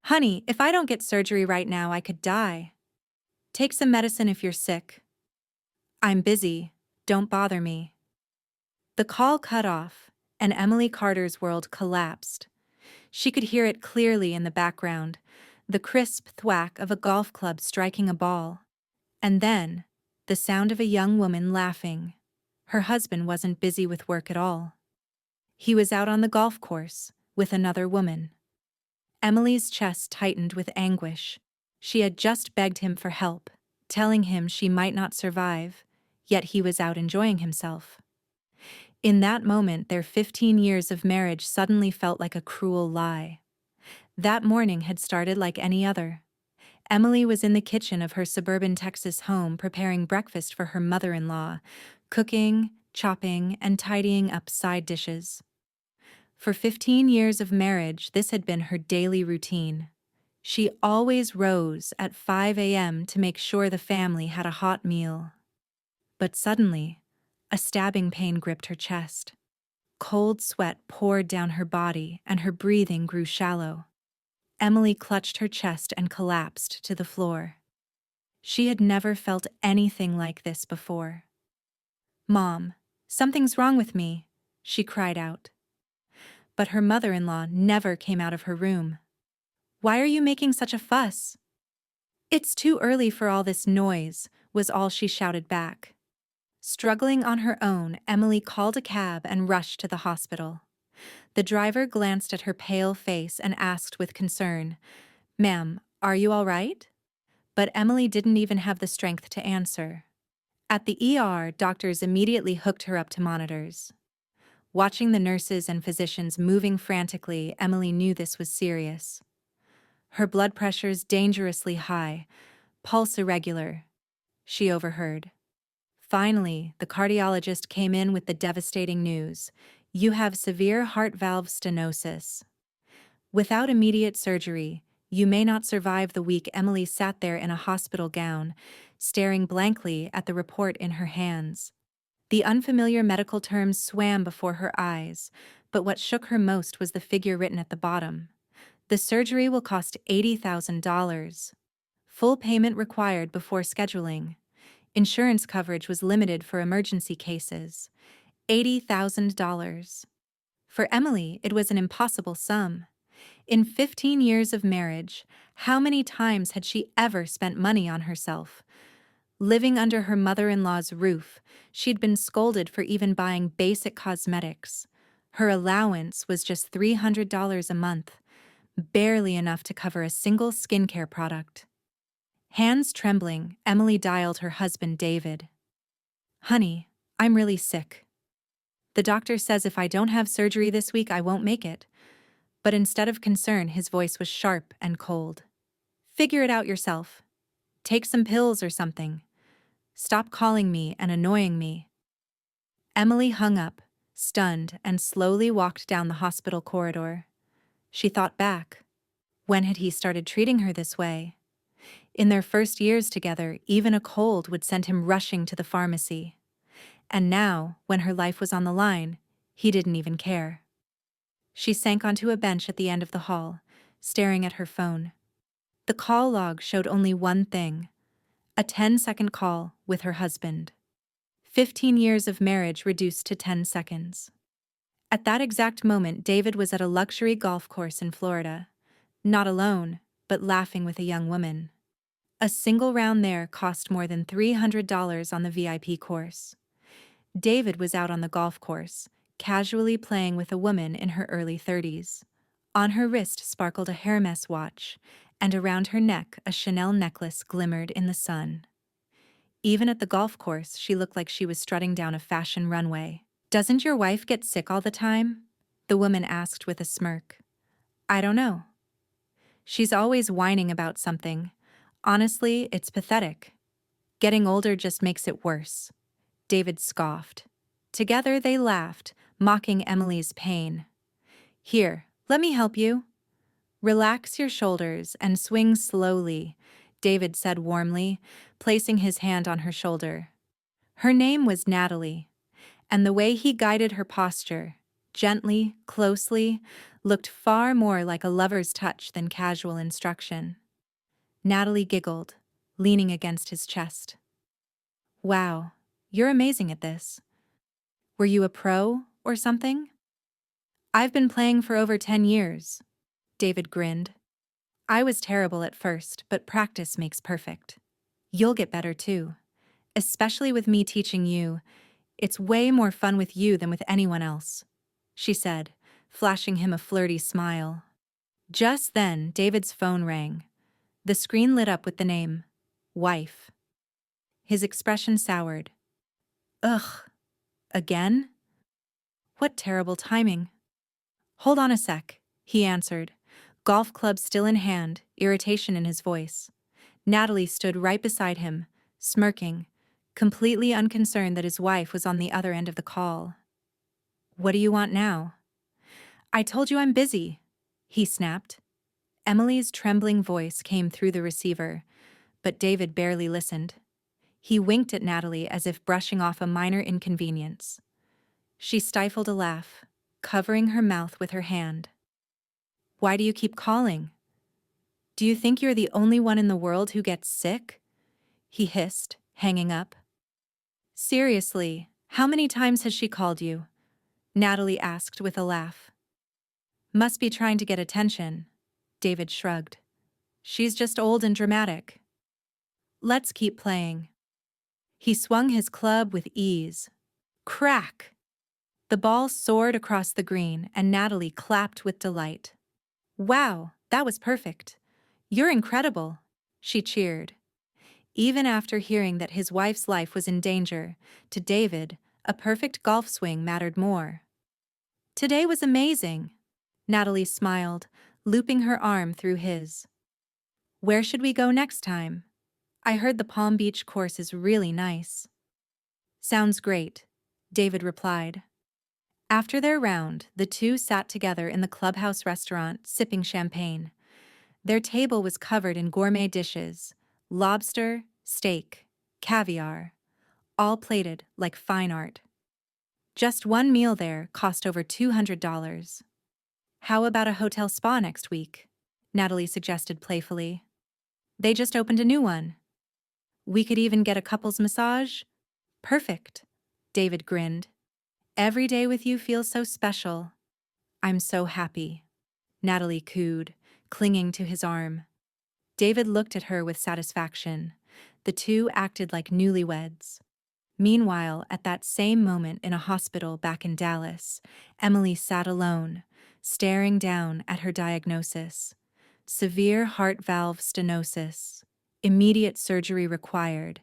Honey, if I don't get surgery right now, I could die. Take some medicine if you're sick. I'm busy. Don't bother me. The call cut off, and Emily Carter's world collapsed. She could hear it clearly in the background, the crisp thwack of a golf club striking a ball. And then, the sound of a young woman laughing. Her husband wasn't busy with work at all. He was out on the golf course, with another woman. Emily's chest tightened with anguish. She had just begged him for help, telling him she might not survive, yet he was out enjoying himself. In that moment, their 15 years of marriage suddenly felt like a cruel lie. That morning had started like any other. Emily was in the kitchen of her suburban Texas home preparing breakfast for her mother-in-law, cooking, chopping, and tidying up side dishes. For 15 years of marriage, this had been her daily routine. She always rose at 5 a.m. to make sure the family had a hot meal. But suddenly, a stabbing pain gripped her chest. Cold sweat poured down her body and her breathing grew shallow. Emily clutched her chest and collapsed to the floor. She had never felt anything like this before. "Mom, something's wrong with me," she cried out. But her mother-in-law never came out of her room. "Why are you making such a fuss?" "It's too early for all this noise," was all she shouted back. Struggling on her own, Emily called a cab and rushed to the hospital. The driver glanced at her pale face and asked with concern, "Ma'am, are you all right?" But Emily didn't even have the strength to answer. At the ER, doctors immediately hooked her up to monitors. Watching the nurses and physicians moving frantically, Emily knew this was serious. Her blood pressure's dangerously high, pulse irregular, she overheard. Finally, the cardiologist came in with the devastating news: "You have severe heart valve stenosis. Without immediate surgery, you may not survive the week." Emily sat there in a hospital gown, staring blankly at the report in her hands. The unfamiliar medical terms swam before her eyes, but what shook her most was the figure written at the bottom. "The surgery will cost $80,000. Full payment required before scheduling. Insurance coverage was limited for emergency cases." $80,000. For Emily, it was an impossible sum. In 15 years of marriage, how many times had she ever spent money on herself? Living under her mother-in-law's roof, she'd been scolded for even buying basic cosmetics. Her allowance was just $300 a month, barely enough to cover a single skincare product. Hands trembling, Emily dialed her husband, David. "Honey, I'm really sick. The doctor says if I don't have surgery this week, I won't make it." But instead of concern, his voice was sharp and cold. "Figure it out yourself. Take some pills or something. Stop calling me and annoying me." Emily hung up, stunned, and slowly walked down the hospital corridor. She thought back. When had he started treating her this way? In their first years together, even a cold would send him rushing to the pharmacy. And now, when her life was on the line, he didn't even care. She sank onto a bench at the end of the hall, staring at her phone. The call log showed only one thing: a 10-second call with her husband. 15 years of marriage reduced to 10 seconds. At that exact moment, David was at a luxury golf course in Florida. Not alone, but laughing with a young woman. A single round there cost more than $300 on the VIP course. David was out on the golf course, casually playing with a woman in her early 30s. On her wrist sparkled a Hermès watch, and around her neck a Chanel necklace glimmered in the sun. Even at the golf course, she looked like she was strutting down a fashion runway. "Doesn't your wife get sick all the time?" the woman asked with a smirk. "I don't know. She's always whining about something. Honestly, it's pathetic. Getting older just makes it worse." David scoffed. Together they laughed, mocking Emily's pain. "Here, let me help you." "Relax your shoulders and swing slowly," David said warmly, placing his hand on her shoulder. Her name was Natalie, and the way he guided her posture, gently, closely, looked far more like a lover's touch than casual instruction. Natalie giggled, leaning against his chest. Wow, you're amazing at this. Were you a pro or something? I've been playing for over 10 years. David grinned. I was terrible at first, but practice makes perfect. You'll get better too. Especially with me teaching you. It's way more fun with you than with anyone else, she said, flashing him a flirty smile. Just then, David's phone rang. The screen lit up with the name, Wife. His expression soured. Ugh, again? What terrible timing. Hold on a sec, he answered, golf club still in hand, irritation in his voice. Natalie stood right beside him, smirking, completely unconcerned that his wife was on the other end of the call. What do you want now? I told you I'm busy, he snapped. Emily's trembling voice came through the receiver, but David barely listened. He winked at Natalie as if brushing off a minor inconvenience. She stifled a laugh, covering her mouth with her hand. Why do you keep calling? Do you think you're the only one in the world who gets sick? He hissed, hanging up. Seriously, how many times has she called you? Natalie asked with a laugh. Must be trying to get attention, David shrugged. She's just old and dramatic. Let's keep playing. He swung his club with ease. Crack! The ball soared across the green and Natalie clapped with delight. Wow, that was perfect. You're incredible, she cheered. Even after hearing that his wife's life was in danger, to David, a perfect golf swing mattered more. Today was amazing, Natalie smiled, looping her arm through his. Where should we go next time? I heard the Palm Beach course is really nice. Sounds great, David replied. After their round, the two sat together in the clubhouse restaurant, sipping champagne. Their table was covered in gourmet dishes, lobster, steak, caviar, all plated like fine art. Just one meal there cost over $200. How about a hotel spa next week? Natalie suggested playfully. They just opened a new one. We could even get a couple's massage? Perfect, David grinned. Every day with you feels so special. I'm so happy, Natalie cooed, clinging to his arm. David looked at her with satisfaction. The two acted like newlyweds. Meanwhile, at that same moment in a hospital back in Dallas, Emily sat alone, staring down at her diagnosis. Severe heart valve stenosis. Immediate surgery required.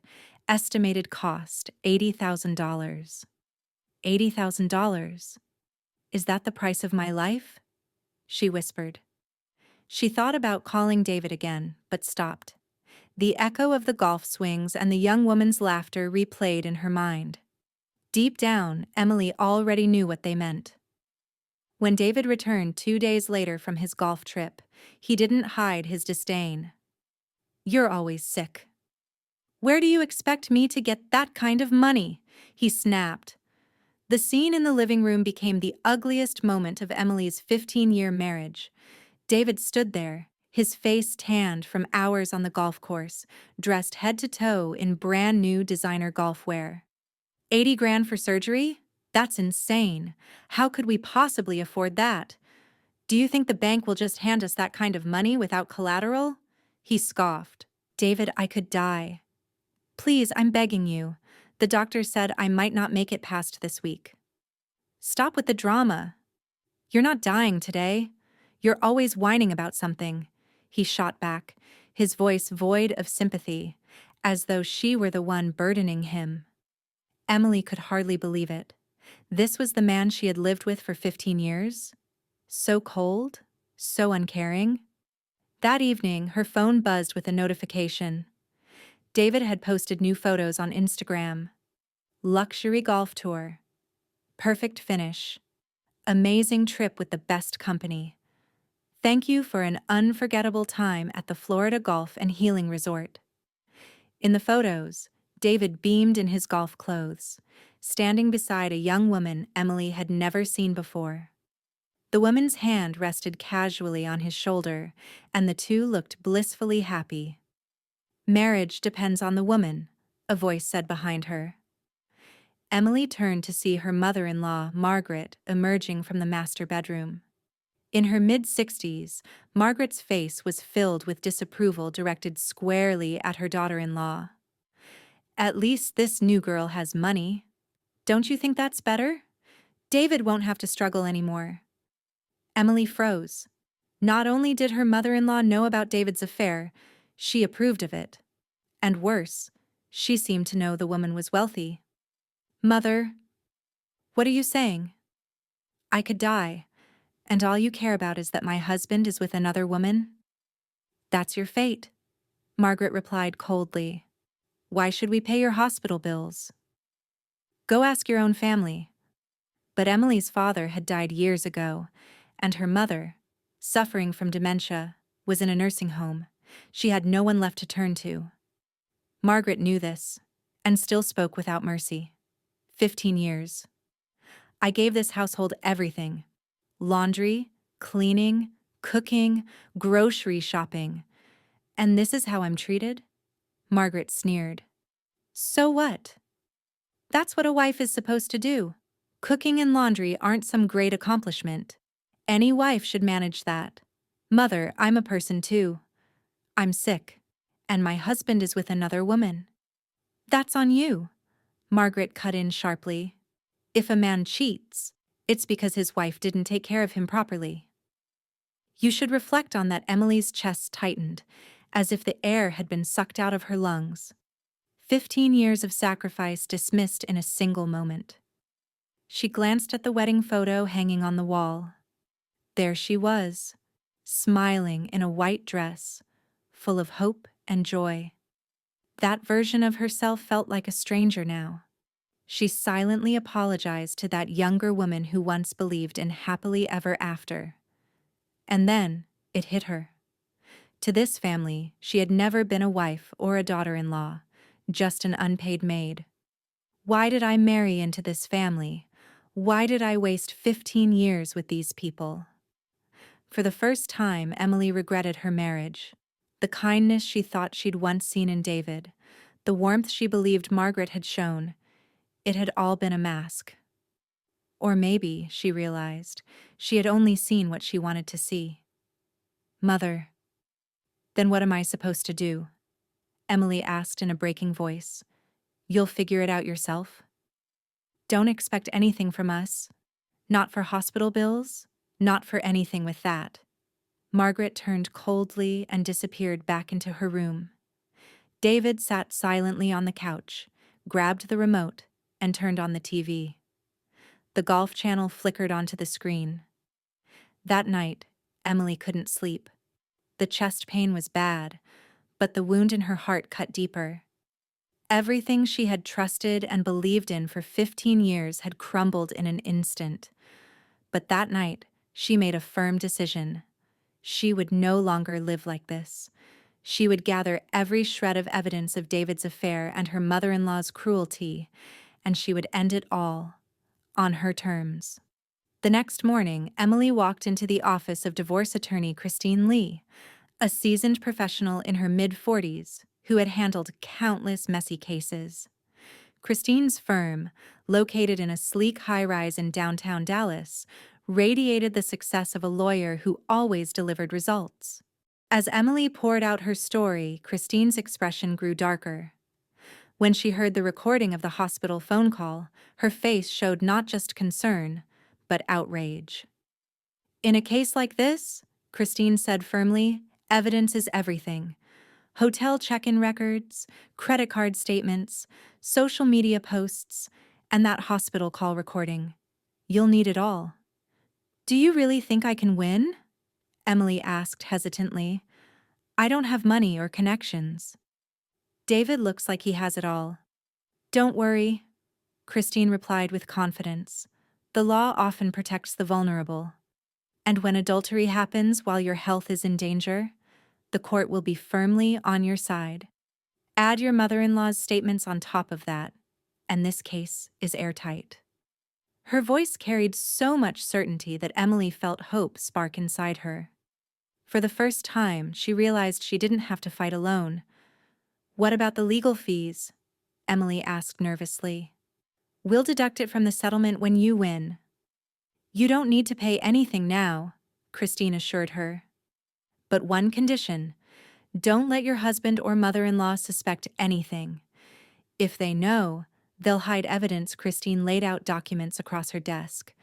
Estimated cost $80,000. $80,000. Is that the price of my life? She whispered. She thought about calling David again, but stopped. The echo of the golf swings and the young woman's laughter replayed in her mind. Deep down, Emily already knew what they meant. When David returned 2 days later from his golf trip, he didn't hide his disdain. You're always sick. Where do you expect me to get that kind of money? He snapped. The scene in the living room became the ugliest moment of Emily's 15-year marriage. David stood there, his face tanned from hours on the golf course, dressed head to toe in brand new designer golf wear. 80 grand for surgery? That's insane. How could we possibly afford that? Do you think the bank will just hand us that kind of money without collateral? He scoffed. David, I could die. Please, I'm begging you. The doctor said I might not make it past this week. Stop with the drama. You're not dying today. You're always whining about something, he shot back, his voice void of sympathy, as though she were the one burdening him. Emily could hardly believe it. This was the man she had lived with for 15 years? So cold, so uncaring. That evening, her phone buzzed with a notification. David had posted new photos on Instagram. Luxury golf tour. Perfect finish. Amazing trip with the best company. Thank you for an unforgettable time at the Florida Golf and Healing Resort. In the photos, David beamed in his golf clothes, standing beside a young woman Emily had never seen before. The woman's hand rested casually on his shoulder, and the two looked blissfully happy. "Marriage depends on the woman," a voice said behind her. Emily turned to see her mother-in-law, Margaret, emerging from the master bedroom. In her mid-60s, Margaret's face was filled with disapproval directed squarely at her daughter-in-law. "At least this new girl has money. Don't you think that's better? David won't have to struggle anymore." Emily froze. Not only did her mother-in-law know about David's affair, she approved of it. And worse, she seemed to know the woman was wealthy. "Mother, what are you saying? I could die, and all you care about is that my husband is with another woman?" "That's your fate," Margaret replied coldly. "Why should we pay your hospital bills? Go ask your own family." But Emily's father had died years ago, and her mother, suffering from dementia, was in a nursing home. She had no one left to turn to. Margaret knew this, and still spoke without mercy. 15 years. "I gave this household everything. Laundry, cleaning, cooking, grocery shopping. And this is how I'm treated?" Margaret sneered. "So what? That's what a wife is supposed to do. Cooking and laundry aren't some great accomplishment. Any wife should manage that. Mother, I'm a person too. I'm sick, and my husband is with another woman." "That's on you," Margaret cut in sharply. "If a man cheats, it's because his wife didn't take care of him properly." You should reflect on that. Emily's chest tightened, as if the air had been sucked out of her lungs. 15 years of sacrifice dismissed in a single moment. She glanced at the wedding photo hanging on the wall. There she was, smiling in a white dress, full of hope and joy. That version of herself felt like a stranger now. She silently apologized to that younger woman who once believed in happily ever after. And then, it hit her. To this family, she had never been a wife or a daughter-in-law, just an unpaid maid. Why did I marry into this family? Why did I waste 15 years with these people? For the first time, Emily regretted her marriage. The kindness she thought she'd once seen in David, the warmth she believed Margaret had shown, it had all been a mask. Or maybe, she realized, she had only seen what she wanted to see. "Mother, then what am I supposed to do?" Emily asked in a breaking voice. "You'll figure it out yourself? Don't expect anything from us. Not for hospital bills, not for anything with that." Margaret turned coldly and disappeared back into her room. David sat silently on the couch, grabbed the remote, and turned on the TV. The golf channel flickered onto the screen. That night, Emily couldn't sleep. The chest pain was bad, but the wound in her heart cut deeper. Everything she had trusted and believed in for 15 years had crumbled in an instant. But that night, she made a firm decision. She would no longer live like this. She would gather every shred of evidence of David's affair and her mother-in-law's cruelty, and she would end it all, on her terms. The next morning, Emily walked into the office of divorce attorney Christine Lee, a seasoned professional in her mid-40s who had handled countless messy cases. Christine's firm, located in a sleek high-rise in downtown Dallas, radiated the success of a lawyer who always delivered results. As Emily poured out her story, Christine's expression grew darker. When she heard the recording of the hospital phone call, her face showed not just concern, but outrage. "In a case like this," Christine said firmly, "evidence is everything. Hotel check-in records, credit card statements, social media posts, and that hospital call recording. You'll need it all." "Do you really think I can win?" Emily asked hesitantly. "I don't have money or connections." "David looks like he has it all." "Don't worry," Christine replied with confidence. "The law often protects the vulnerable. And when adultery happens while your health is in danger, the court will be firmly on your side. Add your mother-in-law's statements on top of that, and this case is airtight." Her voice carried so much certainty that Emily felt hope spark inside her. For the first time, she realized she didn't have to fight alone. "What about the legal fees?" Emily asked nervously. "We'll deduct it from the settlement when you win." "You don't need to pay anything now," Christine assured her. "But one condition: don't let your husband or mother-in-law suspect anything. If they know, they'll hide evidence." Christine laid out documents across her desk: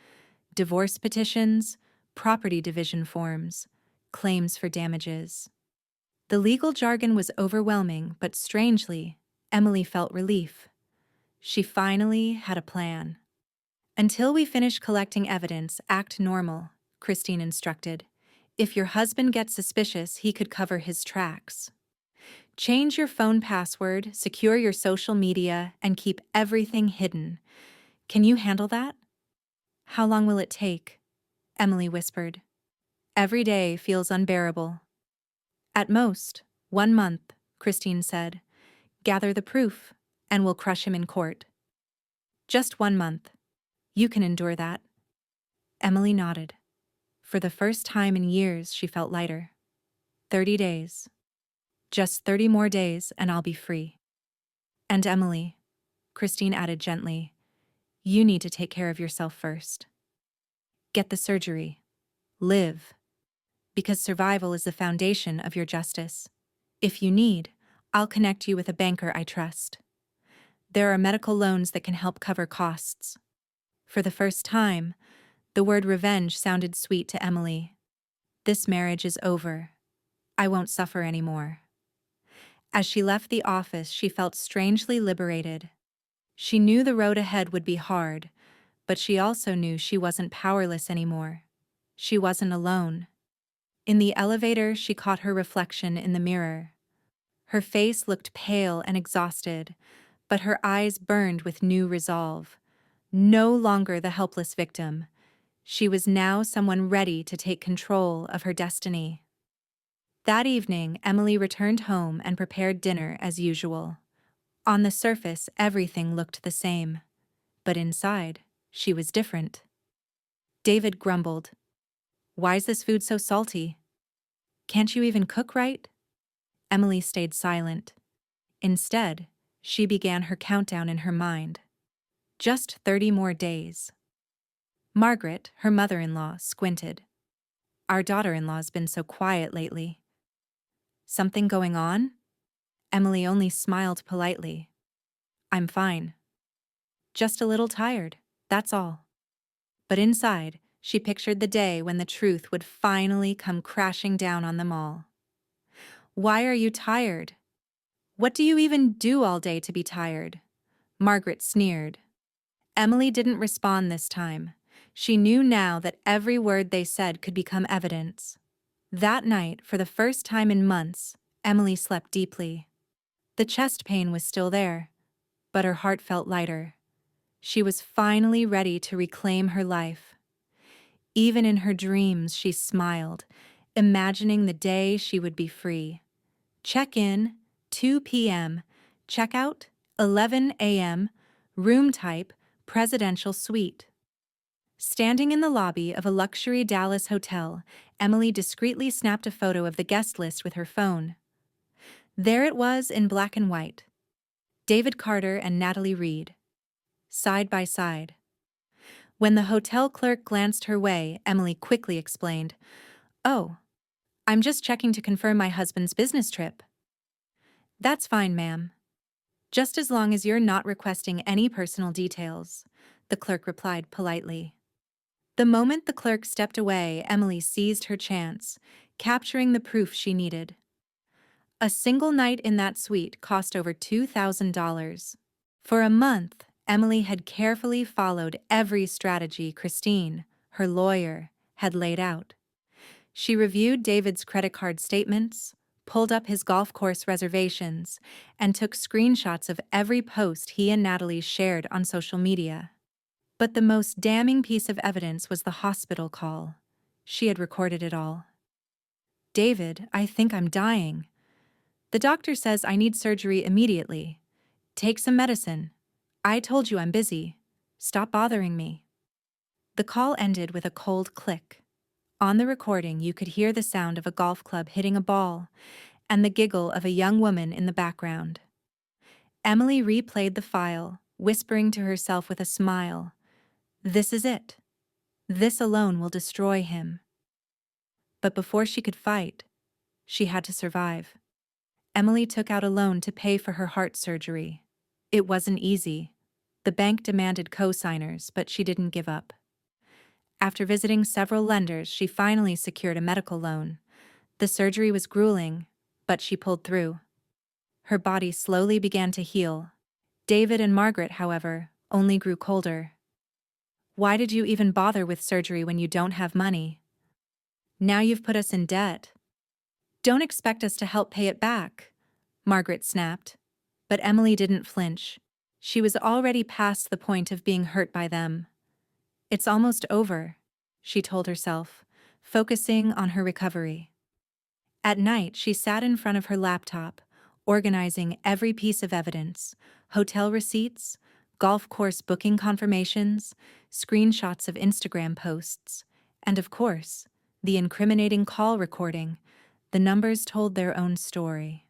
divorce petitions, property division forms, claims for damages. The legal jargon was overwhelming, but strangely, Emily felt relief. She finally had a plan. "Until we finish collecting evidence, act normal," Christine instructed. "If your husband gets suspicious, he could cover his tracks. Change your phone password, secure your social media, and keep everything hidden. Can you handle that?" "How long will it take?" Emily whispered. "Every day feels unbearable." "At most, 1 month," Christine said. "Gather the proof, and we'll crush him in court." "Just 1 month. You can endure that." Emily nodded. For the first time in years, she felt lighter. 30 days. Just 30 more days, and I'll be free. "And Emily," Christine added gently, "you need to take care of yourself first. Get the surgery. Live. Because survival is the foundation of your justice. If you need, I'll connect you with a banker I trust. There are medical loans that can help cover costs." For the first time, the word revenge sounded sweet to Emily. "This marriage is over. I won't suffer anymore." As she left the office, she felt strangely liberated. She knew the road ahead would be hard, but she also knew she wasn't powerless anymore. She wasn't alone. In the elevator, she caught her reflection in the mirror. Her face looked pale and exhausted, but her eyes burned with new resolve. No longer the helpless victim. She was now someone ready to take control of her destiny. That evening, Emily returned home and prepared dinner as usual. On the surface, everything looked the same. But inside, she was different. David grumbled. "Why's this food so salty? Can't you even cook right?" Emily stayed silent. Instead, she began her countdown in her mind. Just 30 more days. Margaret, her mother-in-law, squinted. "Our daughter-in-law's been so quiet lately." "Something going on?" Emily only smiled politely. "I'm fine. Just a little tired, that's all." But inside, she pictured the day when the truth would finally come crashing down on them all. "Why are you tired? What do you even do all day to be tired?" Margaret sneered. Emily didn't respond this time. She knew now that every word they said could become evidence. That night, for the first time in months, Emily slept deeply. The chest pain was still there, but her heart felt lighter. She was finally ready to reclaim her life. Even in her dreams, she smiled, imagining the day she would be free. Check-in, 2 p.m. Check-out, 11 a.m. Room type, presidential suite. Standing in the lobby of a luxury Dallas hotel, Emily discreetly snapped a photo of the guest list with her phone. There it was in black and white. David Carter and Natalie Reed. Side by side. When the hotel clerk glanced her way, Emily quickly explained, "Oh, I'm just checking to confirm my husband's business trip." "That's fine, ma'am. Just as long as you're not requesting any personal details," the clerk replied politely. The moment the clerk stepped away, Emily seized her chance, capturing the proof she needed. A single night in that suite cost over $2,000. For a month, Emily had carefully followed every strategy Christine, her lawyer, had laid out. She reviewed David's credit card statements, pulled up his golf course reservations, and took screenshots of every post he and Natalie shared on social media. But the most damning piece of evidence was the hospital call. She had recorded it all. "David, I think I'm dying. The doctor says I need surgery immediately. Take some medicine. I told you I'm busy. Stop bothering me." The call ended with a cold click. On the recording, you could hear the sound of a golf club hitting a ball and the giggle of a young woman in the background. Emily replayed the file, whispering to herself with a smile, "This is it. This alone will destroy him." But before she could fight, she had to survive. Emily took out a loan to pay for her heart surgery. It wasn't easy. The bank demanded co-signers, but she didn't give up. After visiting several lenders, she finally secured a medical loan. The surgery was grueling, but she pulled through. Her body slowly began to heal. David and Margaret, however, only grew colder. "Why did you even bother with surgery when you don't have money? Now you've put us in debt. Don't expect us to help pay it back," Margaret snapped. But Emily didn't flinch. She was already past the point of being hurt by them. "It's almost over," she told herself, focusing on her recovery. At night, she sat in front of her laptop, organizing every piece of evidence: hotel receipts, golf course booking confirmations, screenshots of Instagram posts, and of course, the incriminating call recording. The numbers told their own story.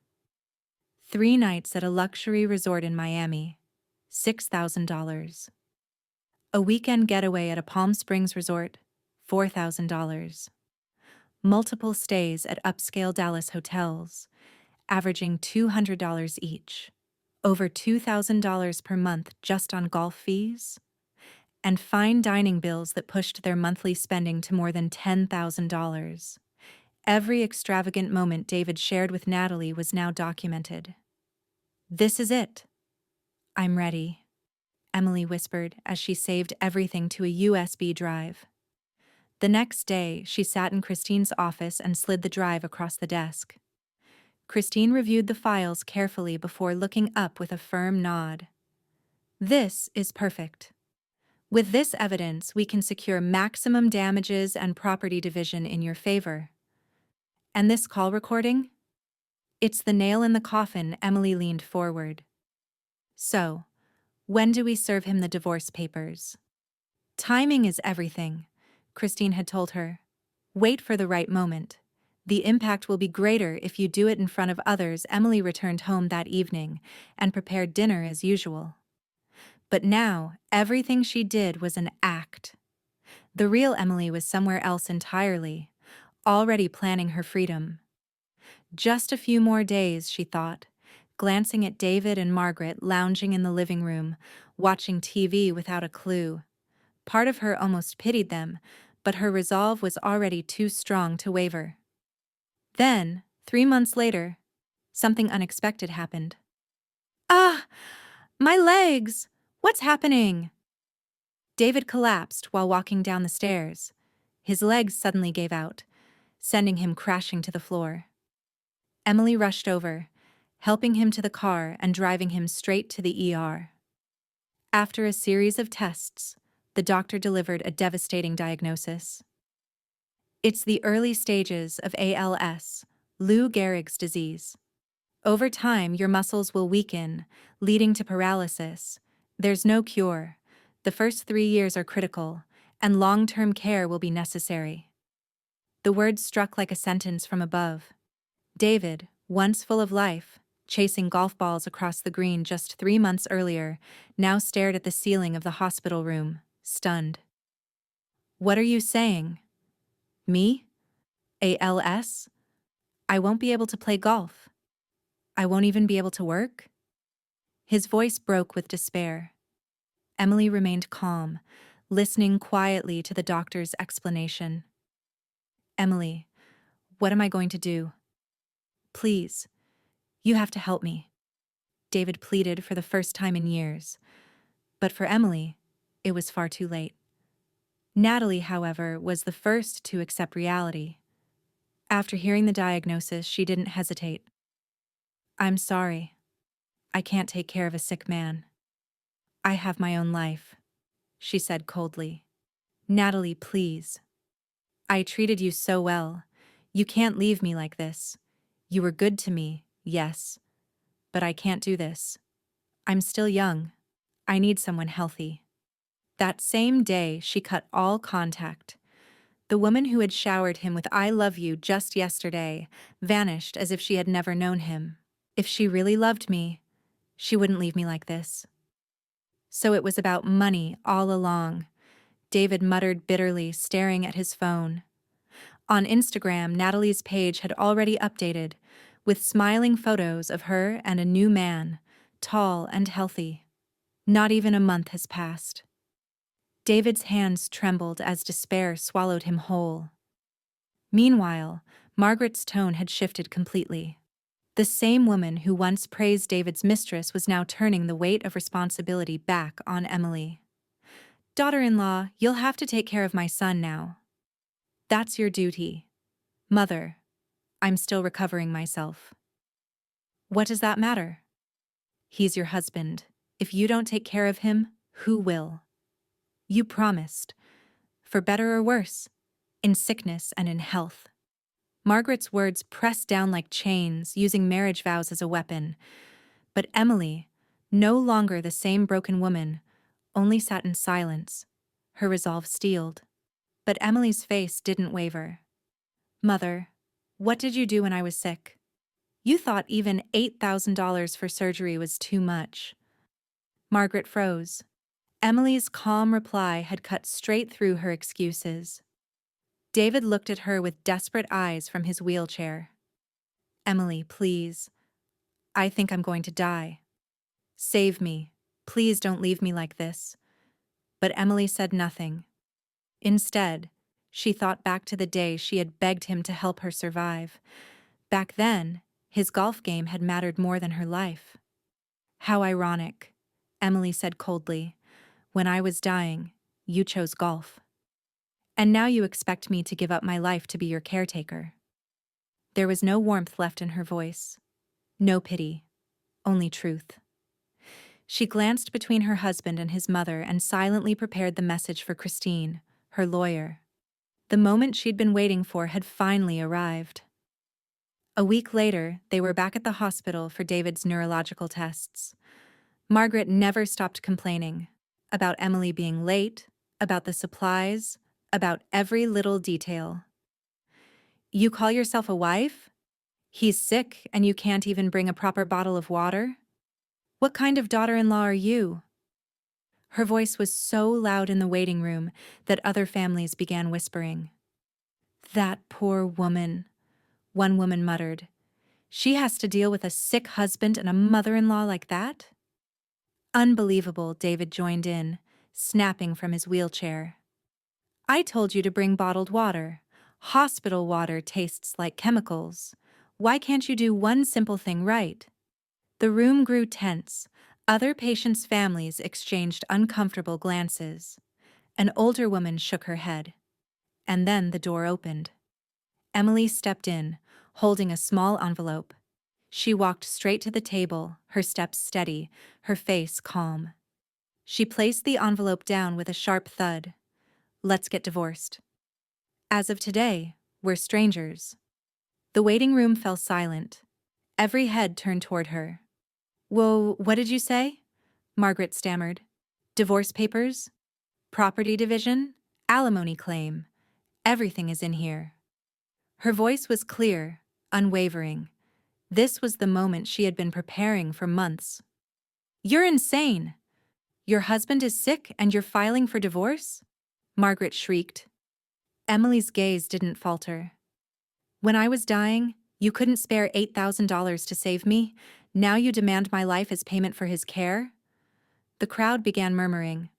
3 nights at a luxury resort in Miami, $6,000. A weekend getaway at a Palm Springs resort, $4,000. Multiple stays at upscale Dallas hotels, averaging $200 each. Over $2,000 per month just on golf fees. And fine dining bills that pushed their monthly spending to more than $10,000. Every extravagant moment David shared with Natalie was now documented. "This is it. I'm ready," Emily whispered as she saved everything to a USB drive. The next day, she sat in Christine's office and slid the drive across the desk. Christine reviewed the files carefully before looking up with a firm nod. "This is perfect. With this evidence, we can secure maximum damages and property division in your favor. And this call recording? It's the nail in the coffin." Emily leaned forward. "So, when do we serve him the divorce papers?" "Timing is everything," Christine had told her. "Wait for the right moment. The impact will be greater if you do it in front of others." Emily returned home that evening and prepared dinner as usual. But now, everything she did was an act. The real Emily was somewhere else entirely, already planning her freedom. Just a few more days, she thought, glancing at David and Margaret lounging in the living room, watching TV without a clue. Part of her almost pitied them, but her resolve was already too strong to waver. Then, 3 months later, something unexpected happened. "Ah! My legs! What's happening?" David collapsed while walking down the stairs. His legs suddenly gave out, sending him crashing to the floor. Emily rushed over, helping him to the car and driving him straight to the ER. After a series of tests, the doctor delivered a devastating diagnosis. "It's the early stages of ALS, Lou Gehrig's disease. Over time, your muscles will weaken, leading to paralysis. There's no cure. The first 3 years are critical, and long-term care will be necessary." The words struck like a sentence from above. David, once full of life, chasing golf balls across the green just 3 months earlier, now stared at the ceiling of the hospital room, stunned. "What are you saying? Me? ALS? I won't be able to play golf. I won't even be able to work?" His voice broke with despair. Emily remained calm, listening quietly to the doctor's explanation. "Emily, what am I going to do? Please, you have to help me," David pleaded for the first time in years. But for Emily, it was far too late. Natalie, however, was the first to accept reality. After hearing the diagnosis, she didn't hesitate. "I'm sorry. I can't take care of a sick man. I have my own life," she said coldly. "Natalie, please. I treated you so well. You can't leave me like this. You were good to me, yes. But I can't do this. I'm still young. I need someone healthy." That same day, she cut all contact. The woman who had showered him with "I love you" just yesterday vanished as if she had never known him. If she really loved me, she wouldn't leave me like this. So it was about money all along, David muttered bitterly, staring at his phone. On Instagram, Natalie's page had already updated, with smiling photos of her and a new man, tall and healthy. Not even a month has passed. David's hands trembled as despair swallowed him whole. Meanwhile, Margaret's tone had shifted completely. The same woman who once praised David's mistress was now turning the weight of responsibility back on Emily. "Daughter-in-law, you'll have to take care of my son now. That's your duty. Mother, I'm still recovering myself." "What does that matter? He's your husband. If you don't take care of him, who will? You promised. For better or worse, in sickness and in health." Margaret's words pressed down like chains, using marriage vows as a weapon. But Emily, no longer the same broken woman, only sat in silence, her resolve steeled. But Emily's face didn't waver. "Mother, what did you do when I was sick? You thought even $8,000 for surgery was too much." Margaret froze. Emily's calm reply had cut straight through her excuses. David looked at her with desperate eyes from his wheelchair. "Emily, please. I think I'm going to die. Save me. Please don't leave me like this." But Emily said nothing. Instead, she thought back to the day she had begged him to help her survive. Back then, his golf game had mattered more than her life. "How ironic," Emily said coldly. "When I was dying, you chose golf. And now you expect me to give up my life to be your caretaker." There was no warmth left in her voice. No pity. Only truth. She glanced between her husband and his mother and silently prepared the message for Christine, her lawyer. The moment she'd been waiting for had finally arrived. A week later, they were back at the hospital for David's neurological tests. Margaret never stopped complaining about Emily being late, about the supplies, about every little detail. "You call yourself a wife? He's sick and you can't even bring a proper bottle of water? What kind of daughter-in-law are you?" Her voice was so loud in the waiting room that other families began whispering. "That poor woman," one woman muttered. "She has to deal with a sick husband and a mother-in-law like that?" "Unbelievable," David joined in, snapping from his wheelchair. "I told you to bring bottled water. Hospital water tastes like chemicals. Why can't you do one simple thing right?" The room grew tense. Other patients' families exchanged uncomfortable glances. An older woman shook her head. And then the door opened. Emily stepped in, holding a small envelope. She walked straight to the table, her steps steady, her face calm. She placed the envelope down with a sharp thud. "Let's get divorced. As of today, we're strangers." The waiting room fell silent. Every head turned toward her. "Whoa, what did you say?" Margaret stammered. "Divorce papers? Property division? Alimony claim? Everything is in here." Her voice was clear, unwavering. This was the moment she had been preparing for months. "You're insane! Your husband is sick and you're filing for divorce?" Margaret shrieked. Emily's gaze didn't falter. "When I was dying, you couldn't spare $8,000 to save me. Now you demand my life as payment for his care?" The crowd began murmuring.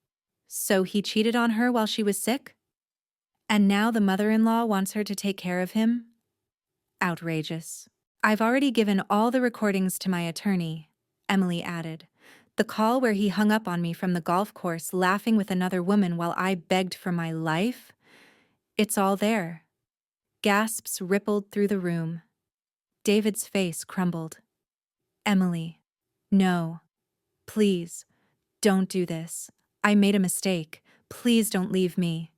"So he cheated on her while she was sick? And now the mother-in-law wants her to take care of him? Outrageous." "I've already given all the recordings to my attorney," Emily added. "The call where he hung up on me from the golf course laughing with another woman while I begged for my life? It's all there." Gasps rippled through the room. David's face crumbled. "Emily, no. Please, don't do this. I made a mistake. Please don't leave me."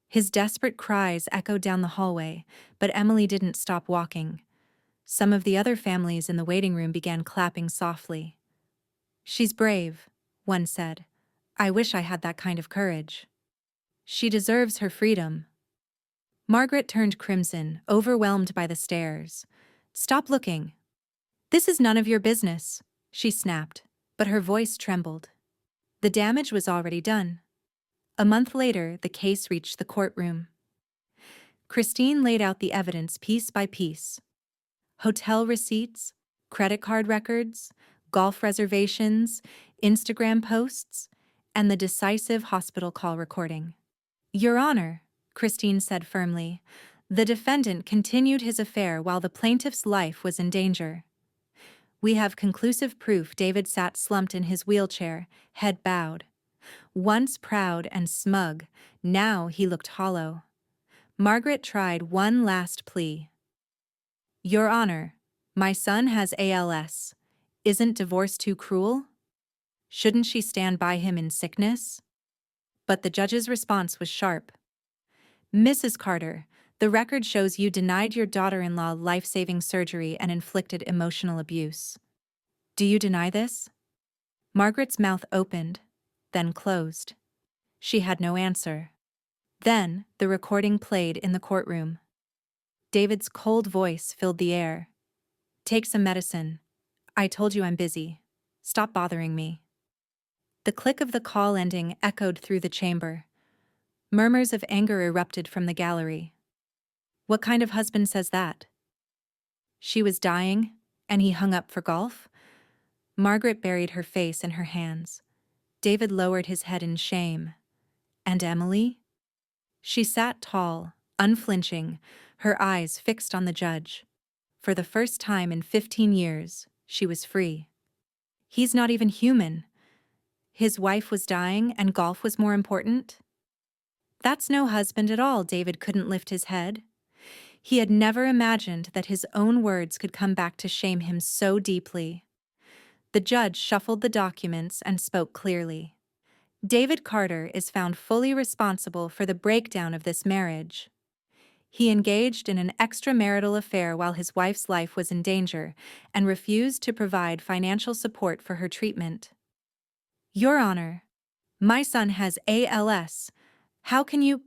His desperate cries echoed down the hallway, but Emily didn't stop walking. Some of the other families in the waiting room began clapping softly. "She's brave," one said. I wish I had that kind of courage. She deserves her freedom. Margaret turned crimson, overwhelmed by the stares. Stop looking. This is none of your business, she snapped, but her voice trembled. The damage was already done. A month later, the case reached the courtroom. Christine laid out the evidence piece by piece. Hotel receipts, credit card records, golf reservations, Instagram posts, and the decisive hospital call recording. Your Honor, Christine said firmly, the defendant continued his affair while the plaintiff's life was in danger. We have conclusive proof. David sat slumped in his wheelchair, head bowed. Once proud and smug, now he looked hollow. Margaret tried one last plea. Your Honor, my son has ALS. Isn't divorce too cruel? Shouldn't she stand by him in sickness? But the judge's response was sharp. Mrs. Carter, the record shows you denied your daughter-in-law life-saving surgery and inflicted emotional abuse. Do you deny this? Margaret's mouth opened, then closed. She had no answer. Then, the recording played in the courtroom. David's cold voice filled the air. Take some medicine. I told you I'm busy. Stop bothering me. The click of the call ending echoed through the chamber. Murmurs of anger erupted from the gallery. What kind of husband says that? She was dying, and he hung up for golf? Margaret buried her face in her hands. David lowered his head in shame. And Emily? She sat tall, unflinching, her eyes fixed on the judge. For the first time in 15 years, she was free. He's not even human. His wife was dying and golf was more important? That's no husband at all. David couldn't lift his head. He had never imagined that his own words could come back to shame him so deeply. The judge shuffled the documents and spoke clearly. David Carter is found fully responsible for the breakdown of this marriage. He engaged in an extramarital affair while his wife's life was in danger and refused to provide financial support for her treatment. Your Honor, my son has ALS. How can you?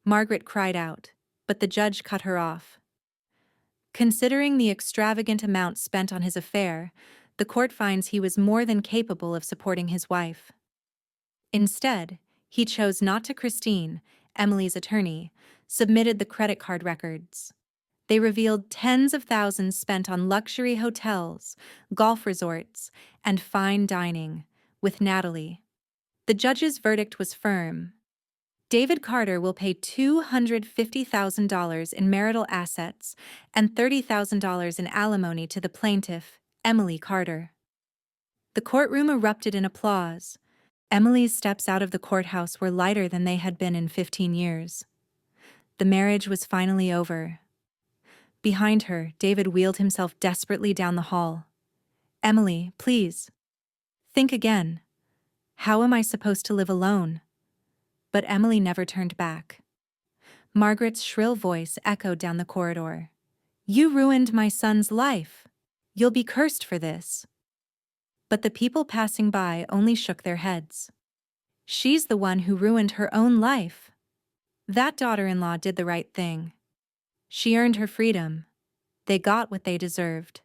Margaret cried out, but the judge cut her off. Considering the extravagant amount spent on his affair, the court finds he was more than capable of supporting his wife. Instead, he chose not to. Christine, Emily's attorney, submitted the credit card records. They revealed tens of thousands spent on luxury hotels, golf resorts, and fine dining, with Natalie. The judge's verdict was firm. David Carter will pay $250,000 in marital assets and $30,000 in alimony to the plaintiff, Emily Carter. The courtroom erupted in applause. Emily's steps out of the courthouse were lighter than they had been in 15 years. The marriage was finally over. Behind her, David wheeled himself desperately down the hall. Emily, please. Think again. How am I supposed to live alone? But Emily never turned back. Margaret's shrill voice echoed down the corridor. You ruined my son's life. You'll be cursed for this. But the people passing by only shook their heads. She's the one who ruined her own life. That daughter-in-law did the right thing. She earned her freedom. They got what they deserved.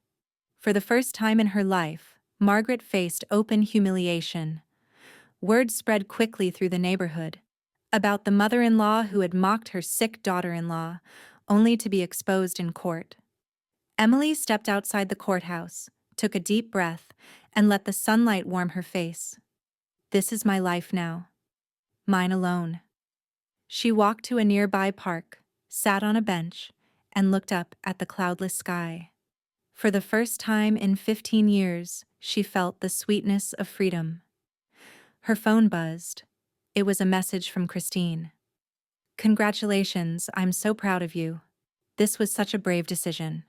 For the first time in her life, Margaret faced open humiliation. Word spread quickly through the neighborhood about the mother-in-law who had mocked her sick daughter-in-law, only to be exposed in court. Emily stepped outside the courthouse, took a deep breath, and let the sunlight warm her face. This is my life now. Mine alone. She walked to a nearby park, sat on a bench, and looked up at the cloudless sky. For the first time in 15 years, she felt the sweetness of freedom. Her phone buzzed. It was a message from Christine. Congratulations, I'm so proud of you. This was such a brave decision.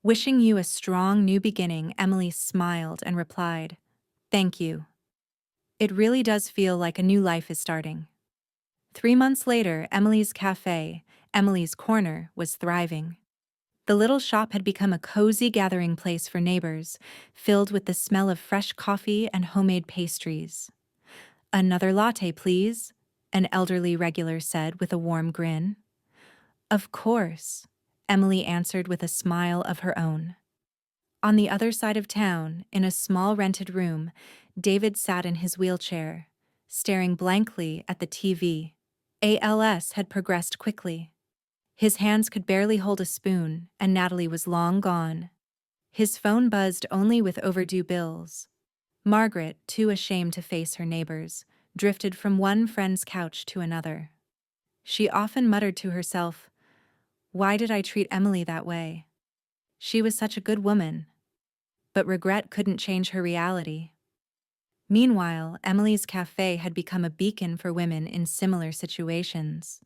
Wishing you a strong new beginning, Emily smiled and replied, Thank you. It really does feel like a new life is starting. 3 months later, Emily's cafe, Emily's Corner, was thriving. The little shop had become a cozy gathering place for neighbors, filled with the smell of fresh coffee and homemade pastries. Another latte, please, an elderly regular said with a warm grin. Of course, Emily answered with a smile of her own. On the other side of town, in a small rented room, David sat in his wheelchair, staring blankly at the TV. ALS had progressed quickly. His hands could barely hold a spoon, and Natalie was long gone. His phone buzzed only with overdue bills. Margaret, too ashamed to face her neighbors, drifted from one friend's couch to another. She often muttered to herself, "Why did I treat Emily that way? She was such a good woman." But regret couldn't change her reality. Meanwhile, Emily's cafe had become a beacon for women in similar situations.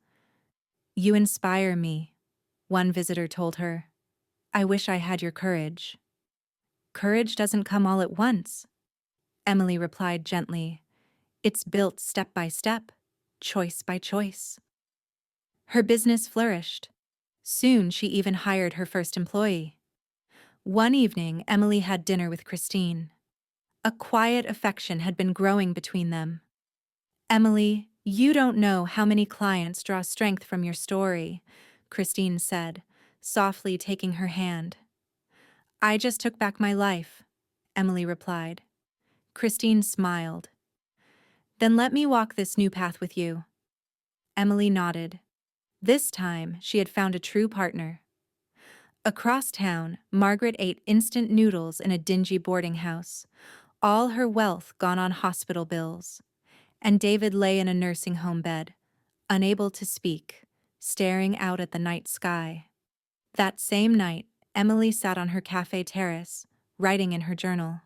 "You inspire me," one visitor told her. "I wish I had your courage." "Courage doesn't come all at once," Emily replied gently. "It's built step by step, choice by choice." Her business flourished. Soon she even hired her first employee. One evening, Emily had dinner with Christine. A quiet affection had been growing between them. "Emily, you don't know how many clients draw strength from your story," Christine said, softly taking her hand. "I just took back my life," Emily replied. Christine smiled. "Then let me walk this new path with you." Emily nodded. This time, she had found a true partner. Across town, Margaret ate instant noodles in a dingy boarding house, all her wealth gone on hospital bills. And David lay in a nursing home bed, unable to speak, staring out at the night sky. That same night, Emily sat on her cafe terrace, writing in her journal.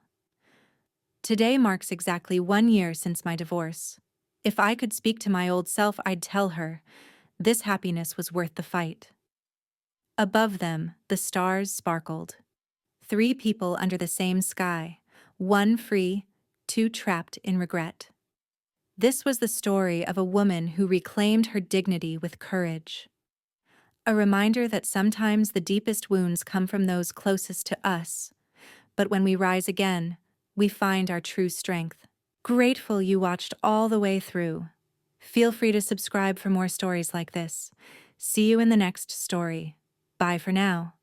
"Today marks exactly 1 year since my divorce. If I could speak to my old self, I'd tell her this happiness was worth the fight." Above them, the stars sparkled. 3 people under the same sky, 1 free, 2 trapped in regret. This was the story of a woman who reclaimed her dignity with courage. A reminder that sometimes the deepest wounds come from those closest to us, but when we rise again, we find our true strength. Grateful you watched all the way through. Feel free to subscribe for more stories like this. See you in the next story. Bye for now.